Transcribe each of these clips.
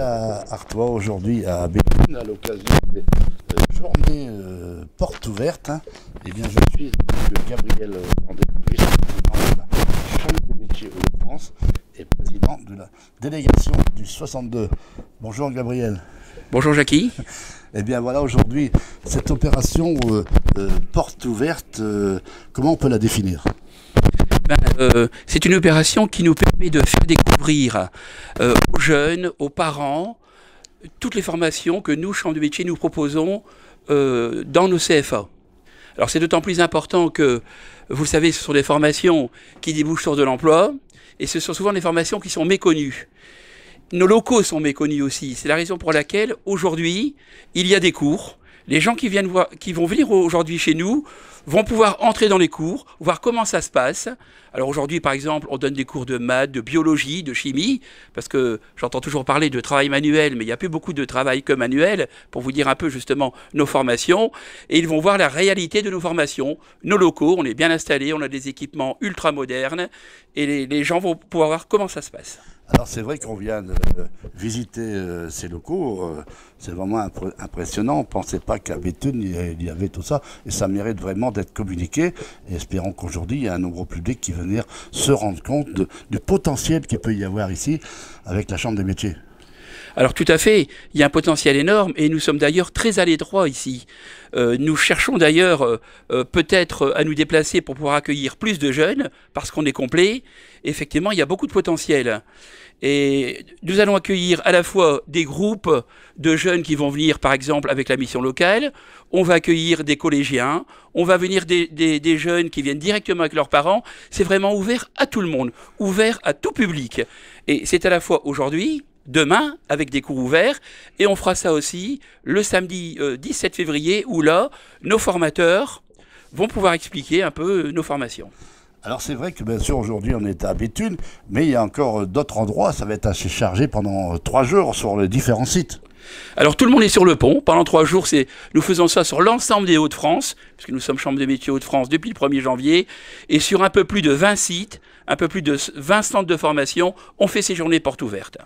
à Artois aujourd'hui à Béthune à l'occasion des journées portes ouvertes. Eh bien, je suis avec Gabriel André, vice-président de la Chambre des métiers de France et président de la délégation du 62. Bonjour Gabriel. Bonjour Jackie. Eh bien voilà, aujourd'hui, cette opération porte ouverte, comment on peut la définir ? C'est une opération qui nous permet de faire découvrir aux jeunes, aux parents, toutes les formations que nous, Chambre de métiers, nous proposons dans nos CFA. Alors c'est d'autant plus important que, vous le savez, ce sont des formations qui débouchent sur de l'emploi, et ce sont souvent des formations qui sont méconnues. Nos locaux sont méconnus aussi. C'est la raison pour laquelle, aujourd'hui, il y a des cours. Les gens qui vont venir aujourd'hui chez nous vont pouvoir entrer dans les cours, voir comment ça se passe. Alors aujourd'hui, par exemple, on donne des cours de maths, de biologie, de chimie, parce que j'entends toujours parler de travail manuel, mais il n'y a plus beaucoup de travail que manuel, pour vous dire un peu justement nos formations. Et ils vont voir la réalité de nos formations. Nos locaux, on est bien installés, on a des équipements ultra modernes, et les gens vont pouvoir voir comment ça se passe. Alors c'est vrai qu'on vient de visiter ces locaux, c'est vraiment impressionnant. On ne pensait pas qu'à Béthune il y avait tout ça, et ça mérite vraiment d'être communiqué. Et espérons qu'aujourd'hui il y a un nombre public qui va venir se rendre compte du potentiel qu'il peut y avoir ici avec la Chambre des métiers. Alors tout à fait, il y a un potentiel énorme et nous sommes d'ailleurs très à l'étroit ici. Nous cherchons d'ailleurs peut-être à nous déplacer pour pouvoir accueillir plus de jeunes parce qu'on est complet. Effectivement, il y a beaucoup de potentiel. Et nous allons accueillir à la fois des groupes de jeunes qui vont venir par exemple avec la mission locale, on va accueillir des collégiens, on va venir des jeunes qui viennent directement avec leurs parents. C'est vraiment ouvert à tout le monde, ouvert à tout public. Et c'est à la fois aujourd'hui, demain, avec des cours ouverts, et on fera ça aussi le samedi 17 février, où là, nos formateurs vont pouvoir expliquer un peu nos formations. Alors c'est vrai que bien sûr aujourd'hui on est à Béthune, mais il y a encore d'autres endroits, ça va être assez chargé pendant 3 jours sur les différents sites. Alors tout le monde est sur le pont, pendant 3 jours, nous faisons ça sur l'ensemble des Hauts-de-France, puisque nous sommes Chambre des métiers Hauts-de-France depuis le 1er janvier, et sur un peu plus de 20 sites, un peu plus de 20 centres de formation, on fait ces journées portes ouvertes.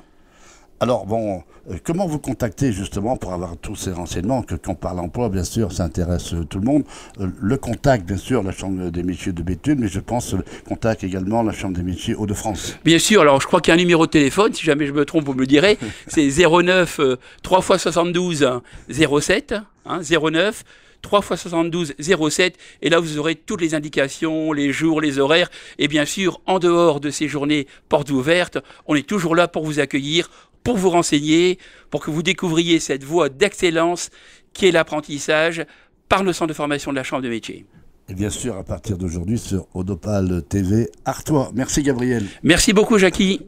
Alors bon, comment vous contactez justement pour avoir tous ces renseignements, que quand on parle emploi, bien sûr, ça intéresse tout le monde. Le contact, bien sûr, la Chambre des métiers de Béthune, mais je pense le contact également la Chambre des métiers Hauts-de-France. Bien sûr, alors je crois qu'il y a un numéro de téléphone, si jamais je me trompe, vous me le direz, c'est 09 3 x 72 07, 09 3 x 72 07, et là vous aurez toutes les indications, les jours, les horaires, et bien sûr, en dehors de ces journées portes ouvertes, on est toujours là pour vous accueillir, pour vous renseigner, pour que vous découvriez cette voie d'excellence qui est l'apprentissage par nos centres de formation de la Chambre de métiers. Et bien sûr, à partir d'aujourd'hui sur Odopal TV Artois. Merci Gabriel. Merci beaucoup Jackie.